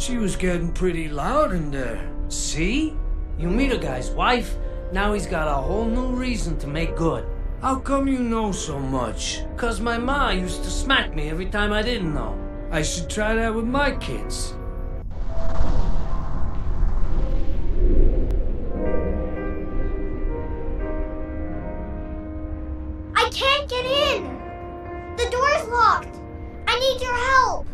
She was getting pretty loud in there. See? You meet a guy's wife, now he's got a whole new reason to make good. How come you know so much? 'Cause my ma used to smack me every time I didn't know. I should try that with my kids. I can't get in! The door's locked! I need your help!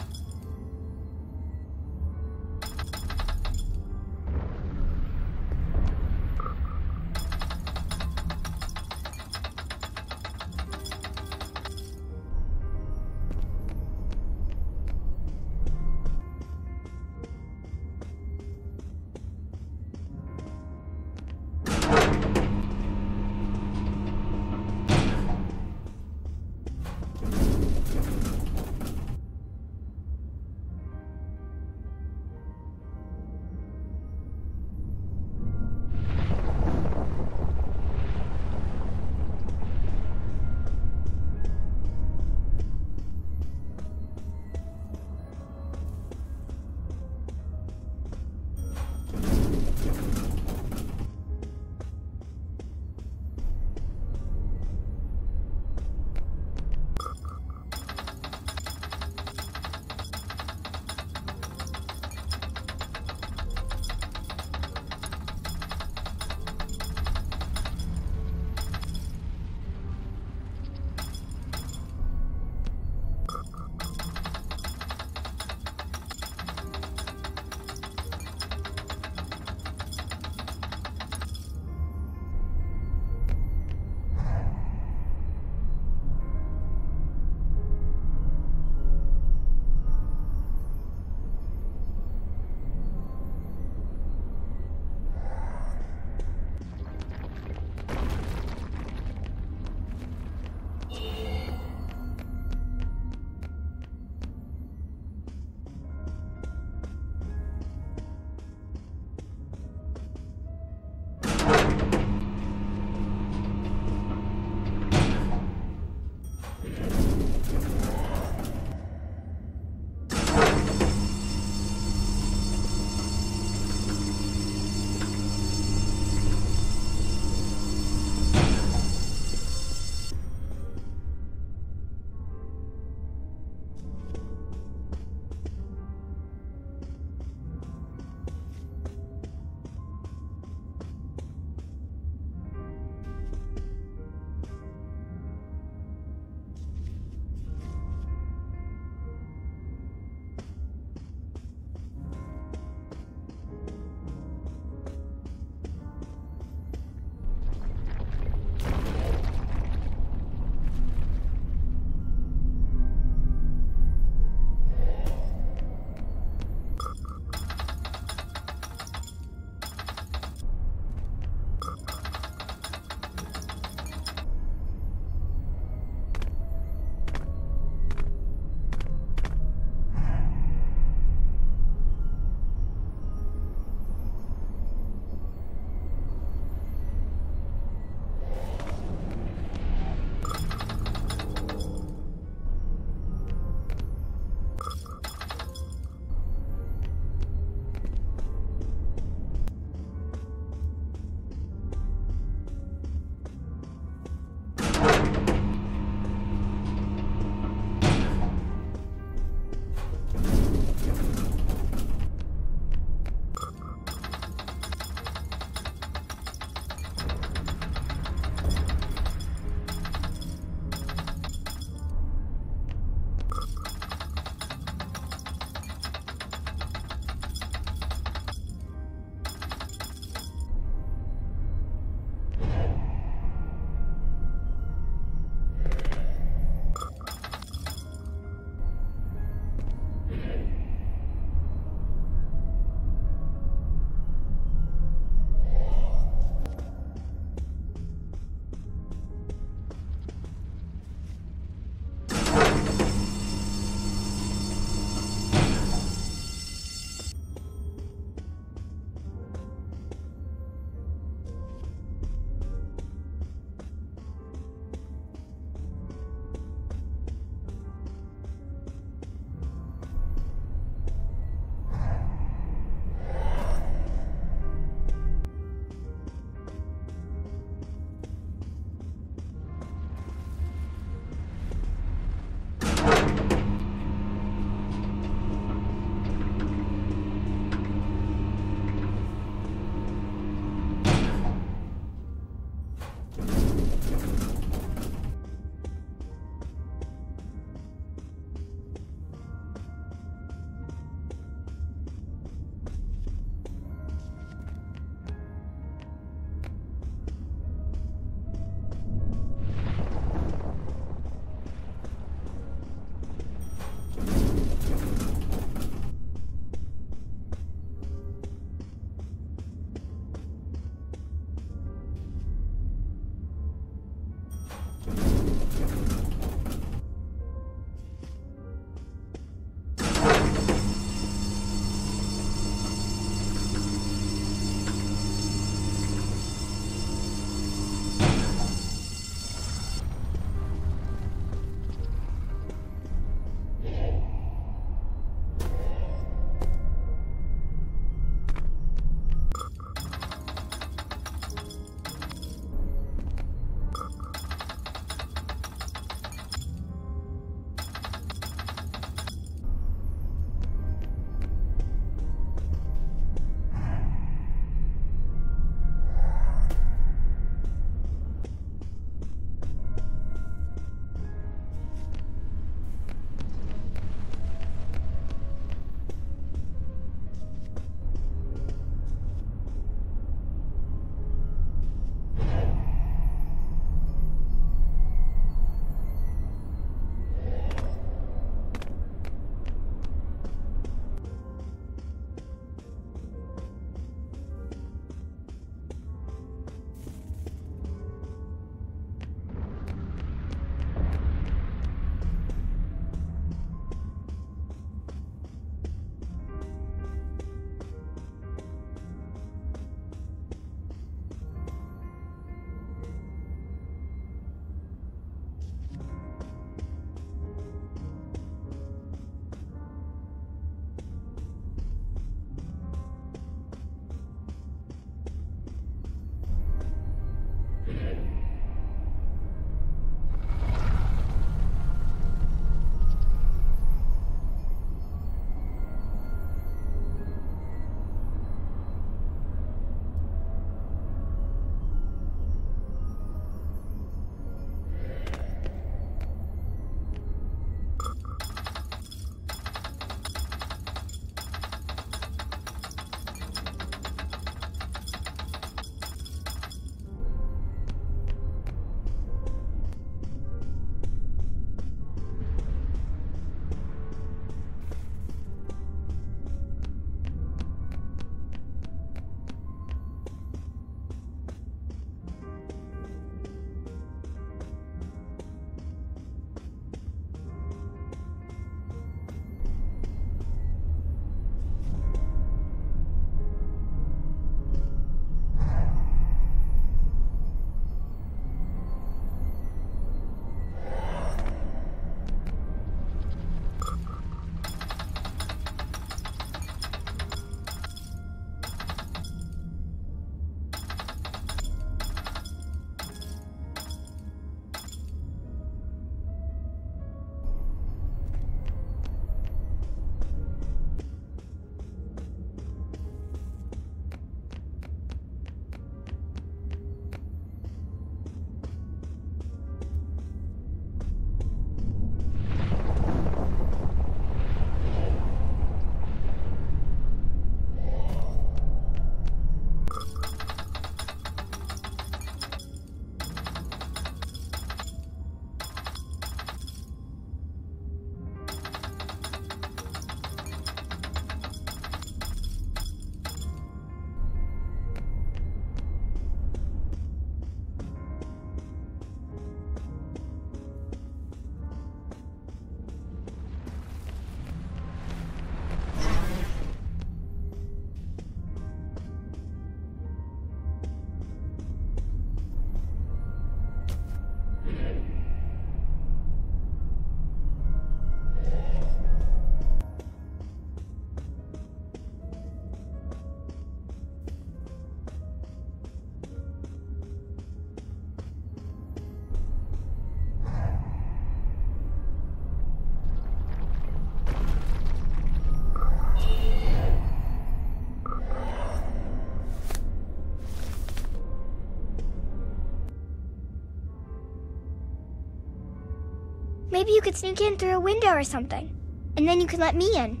Maybe you could sneak in through a window or something. And then you could let me in.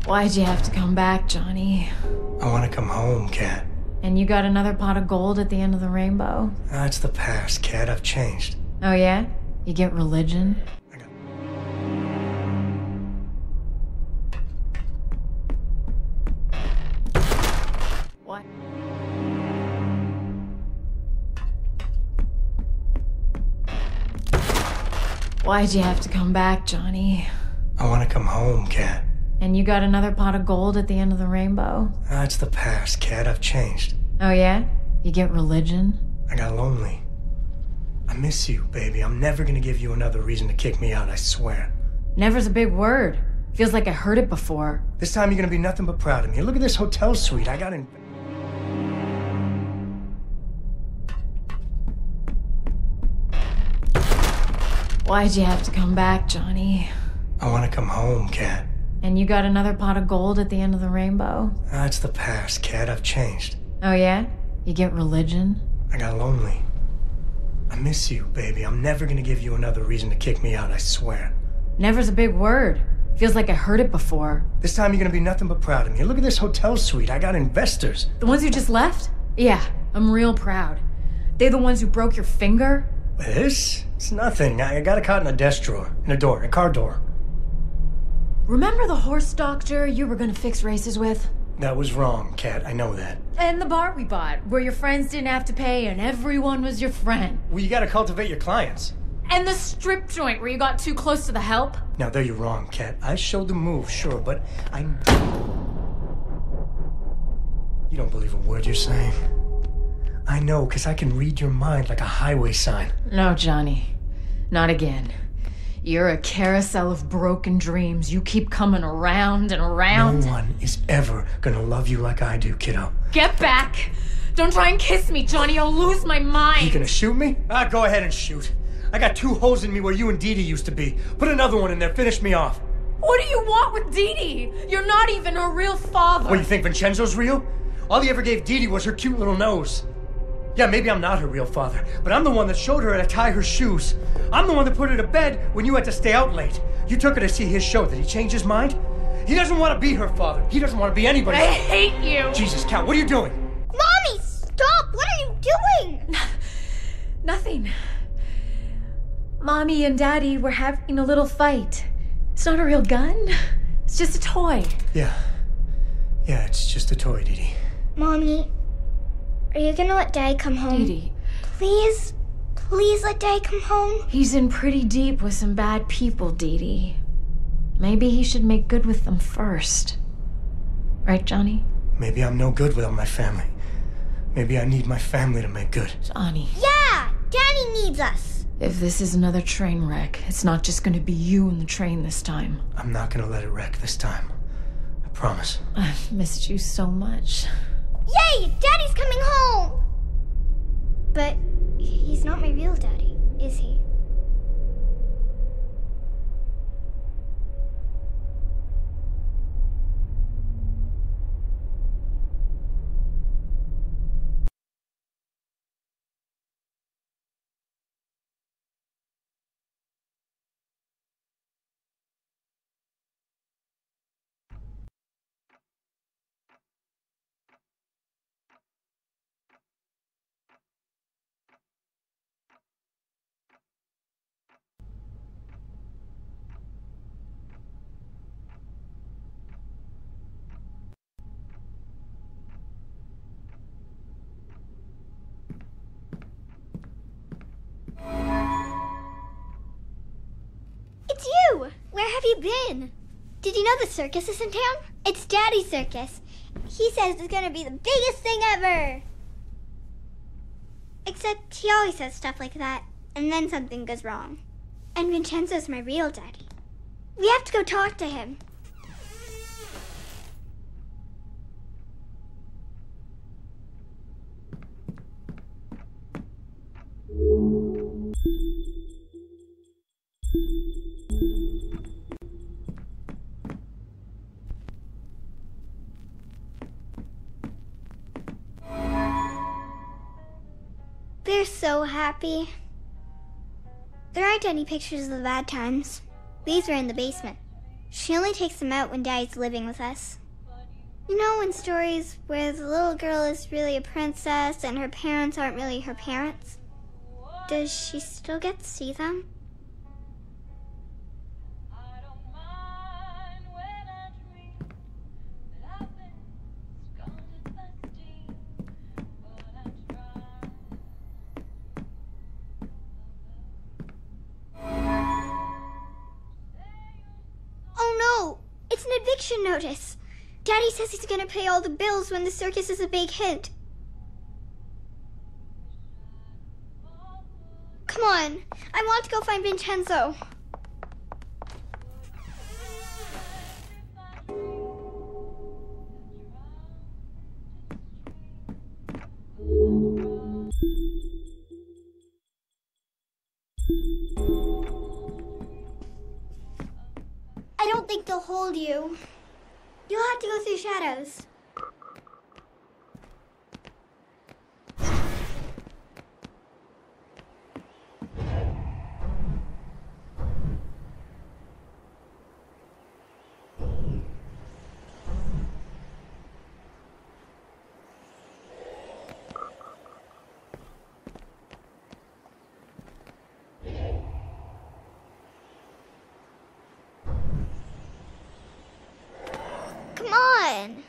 Why'd you have to come back, Johnny? I want to come home, Kat. And you got another pot of gold at the end of the rainbow? That's the past, Kat. I've changed. Oh yeah? You get religion? What? Why'd you have to come back, Johnny? I want to come home, Kat. And you got another pot of gold at the end of the rainbow? That's the past, Kat. I've changed. Oh yeah? You get religion? I got lonely. I miss you, baby. I'm never gonna give you another reason to kick me out, I swear. Never's a big word. Feels like I heard it before. This time you're gonna be nothing but proud of me. Look at this hotel suite. I got in... Why'd you have to come back, Johnny? I want to come home, Kat. And you got another pot of gold at the end of the rainbow? That's the past, Kat. I've changed. Oh yeah? You get religion? I got lonely. I miss you, baby. I'm never gonna give you another reason to kick me out, I swear. Never's a big word. Feels like I heard it before. This time you're gonna be nothing but proud of me. Look at this hotel suite. I got investors. The ones who just left? Yeah, I'm real proud. They the ones who broke your finger? This? It's nothing. I got a caught in a desk drawer. In a door. A car door. Remember the horse doctor you were gonna fix races with? That was wrong, Kat. I know that. And the bar we bought, where your friends didn't have to pay and everyone was your friend. Well, you gotta cultivate your clients. And the strip joint where you got too close to the help? Now, there you're wrong, Kat. I showed the move, sure, but I... You don't believe a word you're saying. I know, because I can read your mind like a highway sign. No, Johnny. Not again. You're a carousel of broken dreams. You keep coming around and around. No one is ever gonna love you like I do, kiddo. Get back! Don't try and kiss me, Johnny. I'll lose my mind. You gonna shoot me? Go ahead and shoot. I got 2 holes in me where you and Didi used to be. Put another one in there. Finish me off. What do you want with Didi? You're not even her real father. What, you think Vincenzo's real? All he ever gave Didi was her cute little nose. Yeah, maybe I'm not her real father, but I'm the one that showed her how to tie her shoes. I'm the one that put her to bed when you had to stay out late. You took her to see his show. Did he change his mind? He doesn't want to be her father. He doesn't want to be anybody's I hate you! Jesus, Kat, what are you doing? Mommy, stop! What are you doing? Nothing. Mommy and Daddy were having a little fight. It's not a real gun. It's just a toy. Yeah, it's just a toy, Didi. Mommy, are you gonna let Dad come home? Didi. Please let Dad come home. He's in pretty deep with some bad people, Didi. Maybe he should make good with them first. Right, Johnny? Maybe I'm no good without my family. Maybe I need my family to make good. Johnny. Yeah, Daddy needs us. If this is another train wreck, it's not just gonna be you and the train this time. I'm not gonna let it wreck this time. I promise. I've missed you so much. Yay! Daddy's coming home! But he's not my real daddy, is he? It's you! Where have you been? Did you know the circus is in town? It's Daddy's circus. He He says it's gonna be the biggest thing ever. Except he always says stuff like that, and then something goes wrong. And Vincenzo's my real daddy. We have to go talk to him. They're so happy. There aren't any pictures of the bad times. These are in the basement. She only takes them out when Daddy's living with us. You know, in stories where the little girl is really a princess and her parents aren't really her parents? Does she still get to see them? It's an eviction notice. Daddy says he's gonna pay all the bills when the circus is a big hit. Come on, I want to go find Vincenzo. I don't think they'll hold you. You'll have to go through shadows. Come on!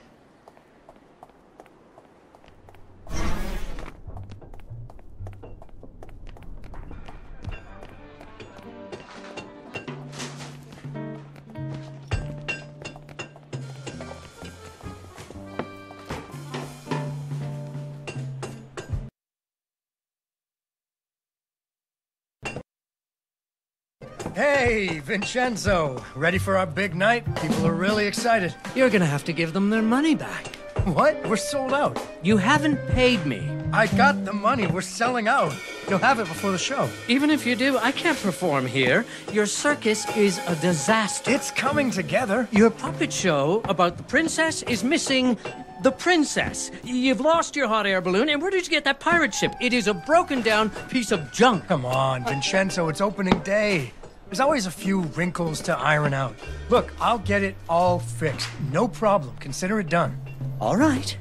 Hey, Vincenzo. Ready for our big night? People are really excited. You're gonna have to give them their money back. What? We're sold out. You haven't paid me. I got the money. We're selling out. You'll have it before the show. Even if you do, I can't perform here. Your circus is a disaster. It's coming together. Your puppet show about the princess is missing the princess. You've lost your hot air balloon, and where did you get that pirate ship? It is a broken down piece of junk. Come on, Vincenzo, it's opening day. There's always a few wrinkles to iron out. Look, I'll get it all fixed. No problem. Consider it done. All right.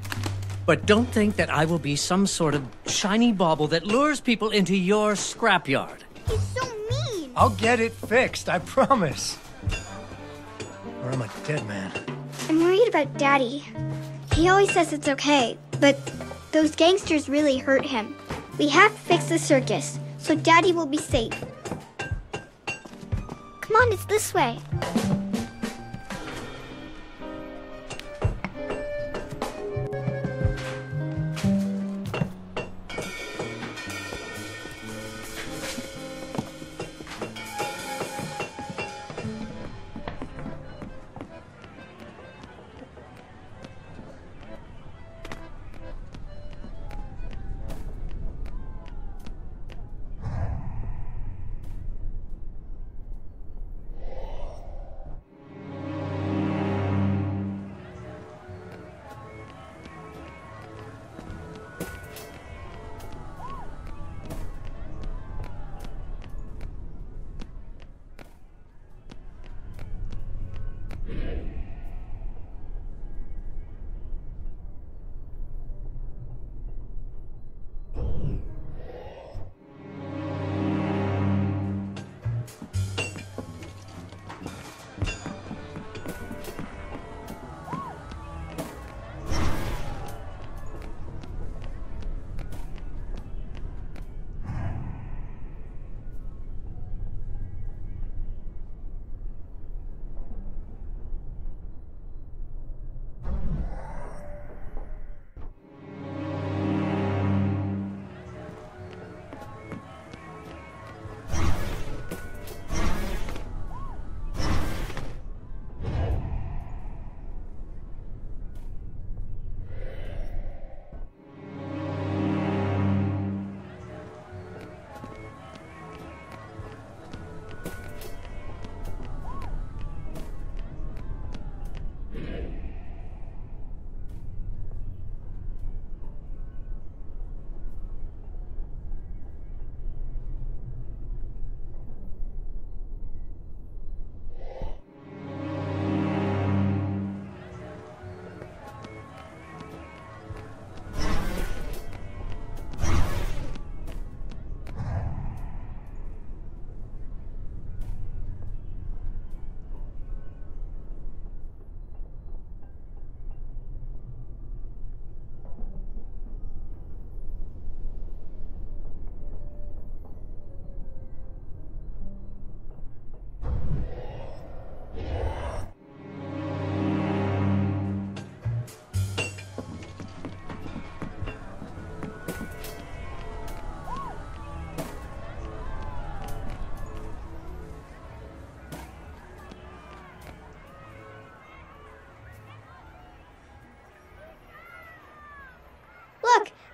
But don't think that I will be some sort of shiny bauble that lures people into your scrapyard. He's so mean. I'll get it fixed, I promise. Or I'm a dead man. I'm worried about Daddy. He always says it's okay, but those gangsters really hurt him. We have to fix the circus, so Daddy will be safe. Come on, it's this way.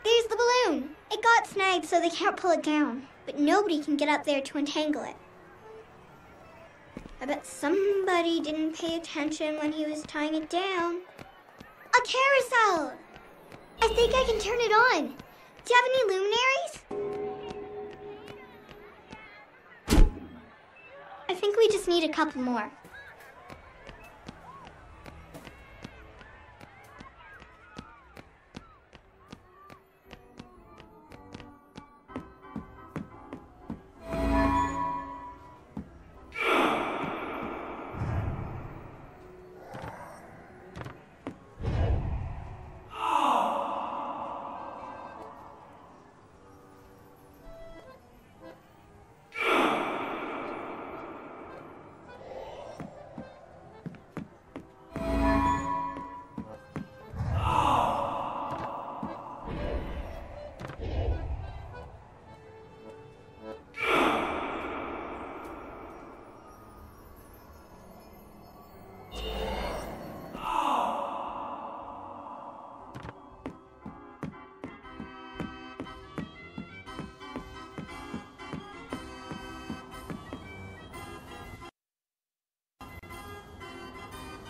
There's the balloon. It got snagged so they can't pull it down, but nobody can get up there to untangle it. I bet somebody didn't pay attention when he was tying it down. A carousel! I think I can turn it on. Do you have any luminaries? I think we just need a couple more.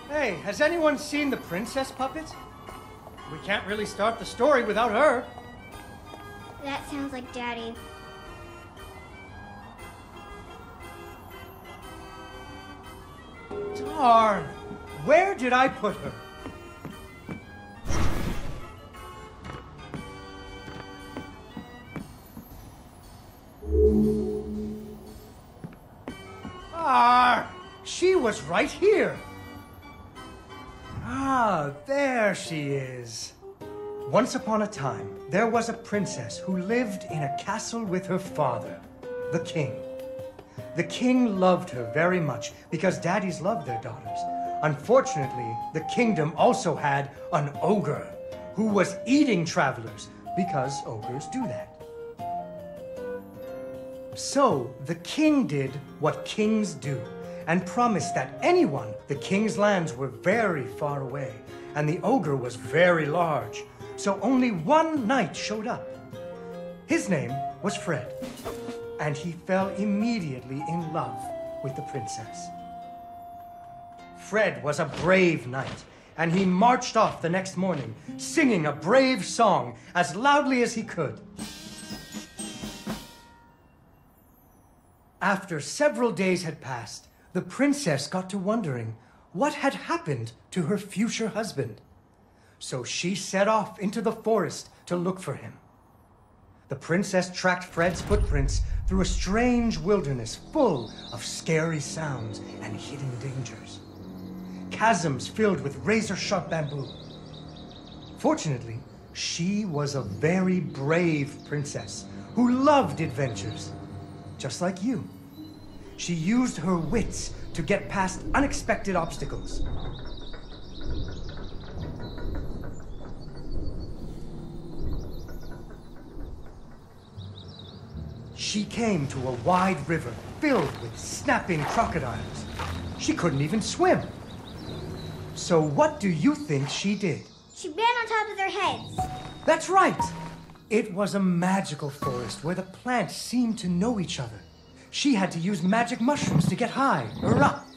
Hey, has anyone seen the princess puppet? We can't really start the story without her. That sounds like Daddy. Darn! Where did I put her? She was right here. There she is. Once upon a time, there was a princess who lived in a castle with her father, the king. The king loved her very much because daddies loved their daughters. Unfortunately, the kingdom also had an ogre who was eating travelers because ogres do that. So the king did what kings do and promised that anyone, the king's lands were very far away and the ogre was very large. So only one knight showed up. His name was Fred, and he fell immediately in love with the princess. Fred was a brave knight, and he marched off the next morning, singing a brave song as loudly as he could. After several days had passed, the princess got to wondering what had happened to her future husband. So she set off into the forest to look for him. The princess tracked Fred's footprints through a strange wilderness full of scary sounds and hidden dangers. Chasms filled with razor-sharp bamboo. Fortunately, she was a very brave princess who loved adventures, just like you. She used her wits to get past unexpected obstacles. She came to a wide river filled with snapping crocodiles. She couldn't even swim. So what do you think she did? She ran on top of their heads. That's right! It was a magical forest where the plants seemed to know each other. She had to use magic mushrooms to get high or up.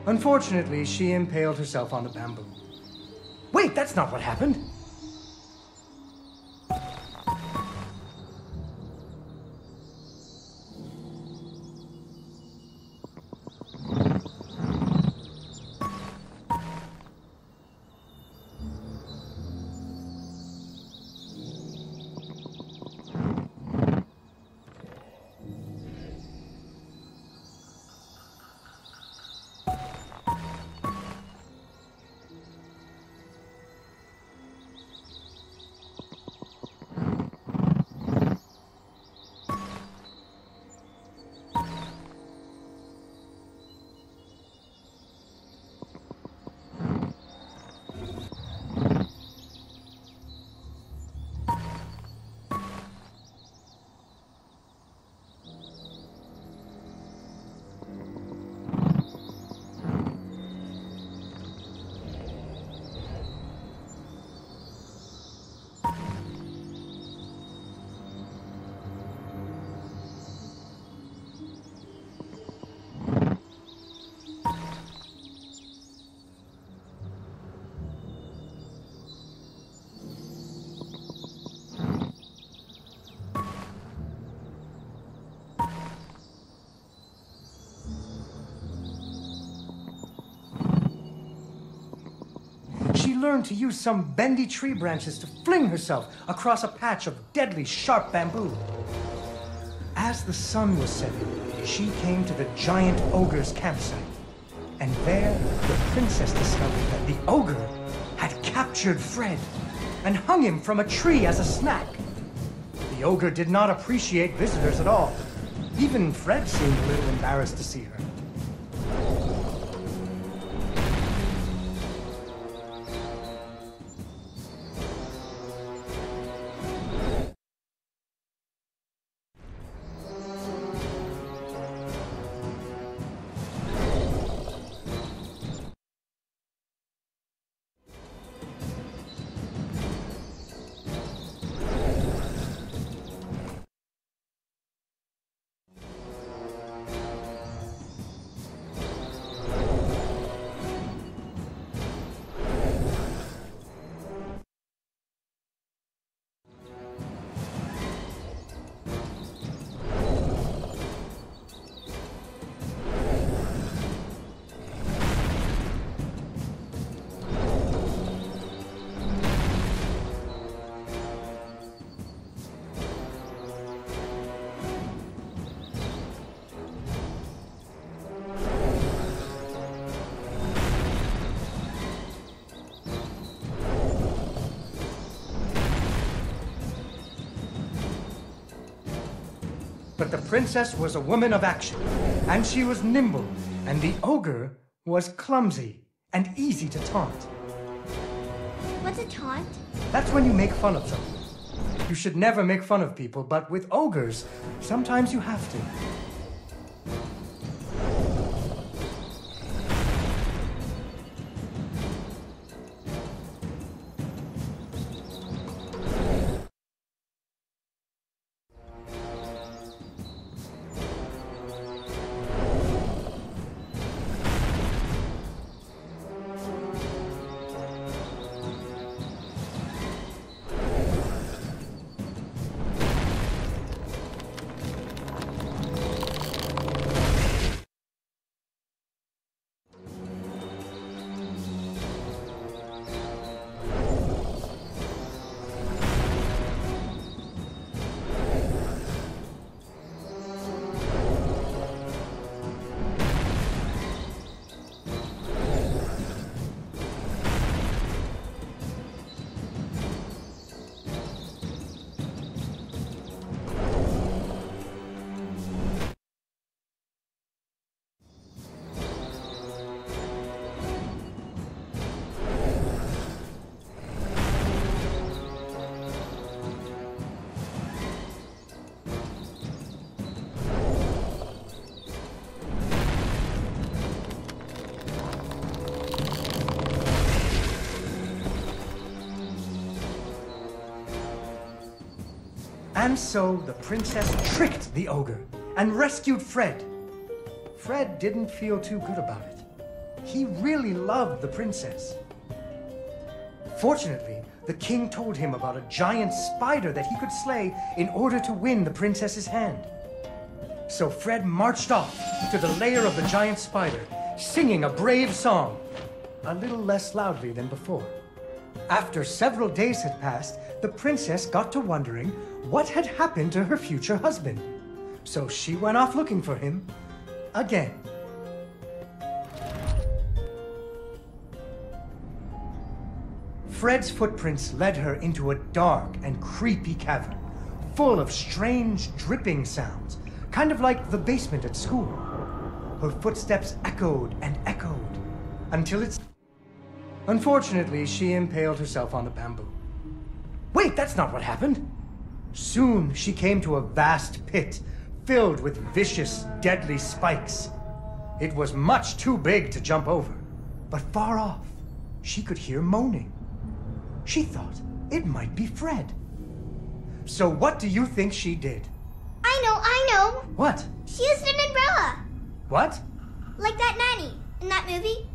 Unfortunately, she impaled herself on the bamboo. Wait, that's not what happened. She learned to use some bendy tree branches to fling herself across a patch of deadly sharp bamboo. As the sun was setting, she came to the giant ogre's campsite. And there, the princess discovered that the ogre had captured Fred and hung him from a tree as a snack. The ogre did not appreciate visitors at all. Even Fred seemed a little embarrassed to see her. But the princess was a woman of action, and she was nimble, and the ogre was clumsy and easy to taunt. What's a taunt? That's when you make fun of them. You should never make fun of people, but with ogres, sometimes you have to. And so the princess tricked the ogre and rescued Fred. Fred didn't feel too good about it. He really loved the princess. Fortunately, the king told him about a giant spider that he could slay in order to win the princess's hand. So Fred marched off to the lair of the giant spider, singing a brave song, a little less loudly than before. After several days had passed, the princess got to wondering what had happened to her future husband. So she went off looking for him again. Fred's footprints led her into a dark and creepy cavern, full of strange dripping sounds, kind of like the basement at school. Her footsteps echoed and echoed until it's... Unfortunately, she impaled herself on the bamboo. Wait, that's not what happened. Soon she came to a vast pit filled with vicious, deadly spikes. It was much too big to jump over, but far off, she could hear moaning. She thought it might be Fred. So what do you think she did? I know. What? She used an umbrella. What? Like that nanny in that movie.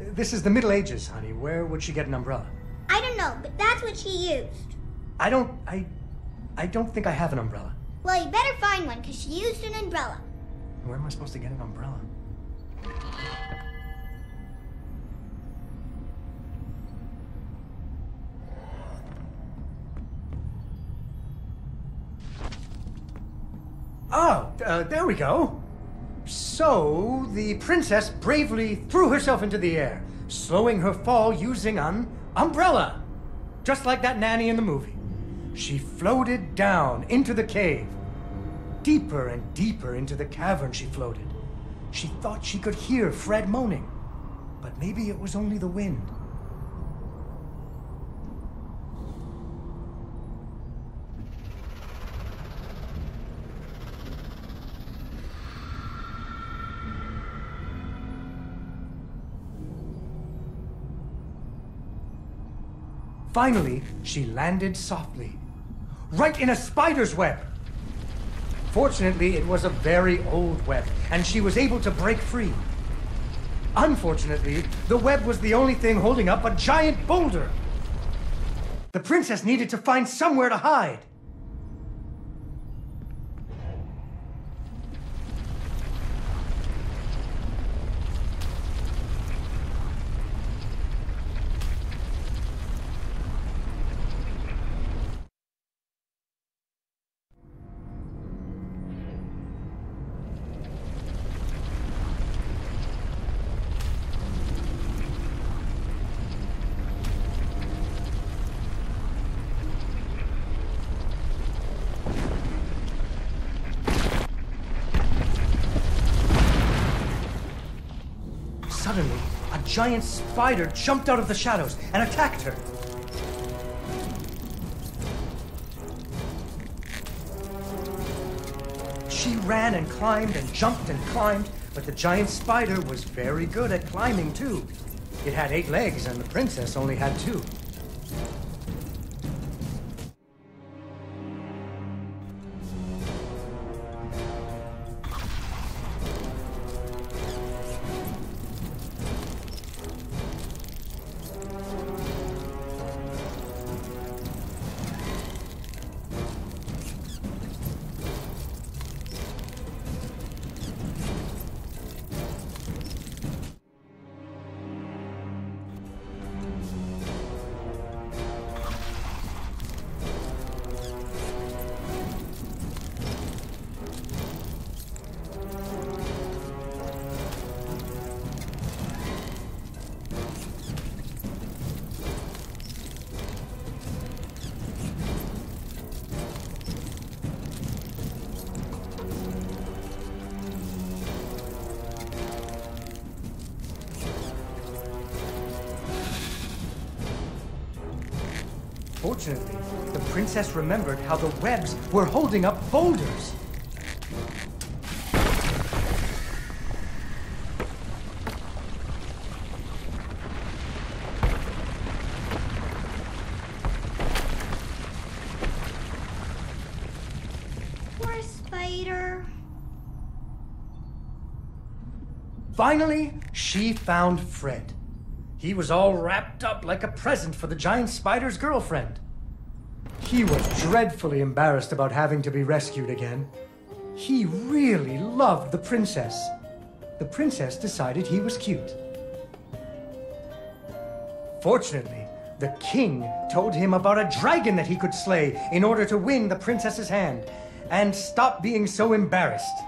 This is the Middle Ages, honey. Where would she get an umbrella? I don't know, but that's what she used. I don't think I have an umbrella. Well, you better find one, because she used an umbrella. Where am I supposed to get an umbrella? Oh, there we go. So, the princess bravely threw herself into the air, slowing her fall using an umbrella. Just like that nanny in the movie. She floated down into the cave. Deeper and deeper into the cavern she floated. She thought she could hear Fred moaning, but maybe it was only the wind. Finally, she landed softly, right in a spider's web. Fortunately, it was a very old web, and she was able to break free. Unfortunately, the web was the only thing holding up a giant boulder. The princess needed to find somewhere to hide. Suddenly, a giant spider jumped out of the shadows and attacked her. She ran and climbed and jumped and climbed, but the giant spider was very good at climbing too. It had 8 legs and the princess only had 2. Fortunately, the princess remembered how the webs were holding up boulders. Poor spider. Finally, she found Fred. He was all wrapped up like a present for the giant spider's girlfriend. He was dreadfully embarrassed about having to be rescued again. He really loved the princess. The princess decided he was cute. Fortunately, the king told him about a dragon that he could slay in order to win the princess's hand and stop being so embarrassed.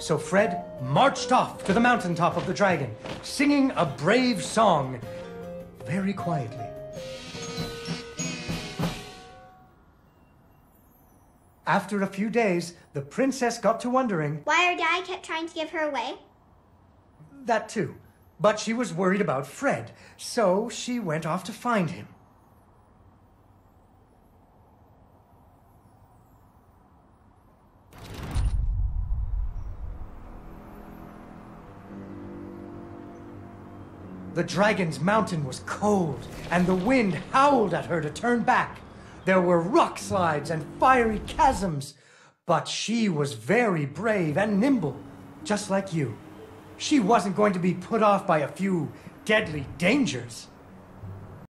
So Fred marched off to the mountaintop of the dragon, singing a brave song very quietly. After a few days, the princess got to wondering why her dad kept trying to give her away. that too. But she was worried about Fred, so she went off to find him. The dragon's mountain was cold, and the wind howled at her to turn back. There were rock slides and fiery chasms, but she was very brave and nimble, just like you. She wasn't going to be put off by a few deadly dangers.